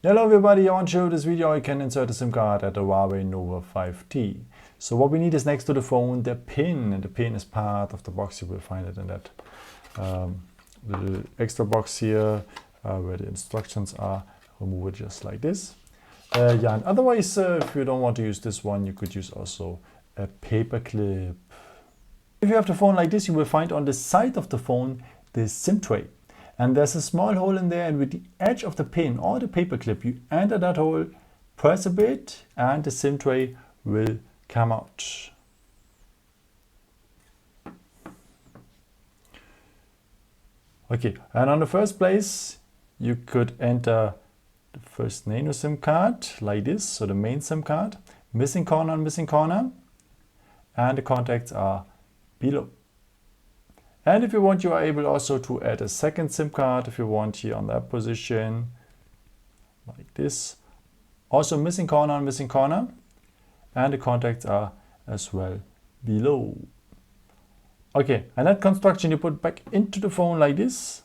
Hello everybody, I want to show you this video. I can insert a SIM card at the Huawei Nova 5T. So what we need is next to the phone the pin, and the pin is part of the box. You will find it in that little extra box here where the instructions are. Remove it just like this. And otherwise, if you don't want to use this one, you could use also a paper clip. If you have the phone like this, you will find on the side of the phone the SIM tray. And there's a small hole in there, and with the edge of the pin or the paper clip, you enter that hole, press a bit, and the SIM tray will come out. Okay, and on the first place, you could enter the first nano SIM card like this, so the main SIM card, missing corner and missing corner, and the contacts are below. And if you want, you are able also to add a second SIM card if you want here on that position, like this. Also missing corner and missing corner, and the contacts are as well below. Okay, and that construction you put back into the phone like this.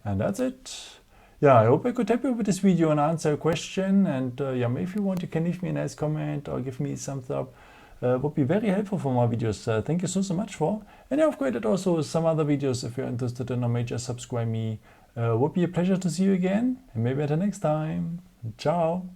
And that's it. Yeah, I hope I could help you with this video and answer a question. And maybe if you want, you can leave me a nice comment or give me a thumbs up. Would be very helpful for more videos. Thank you so much for. And I've created also some other videos if you're interested in, or maybe just subscribe me. Would be a pleasure to see you again, and maybe at the next time. Ciao.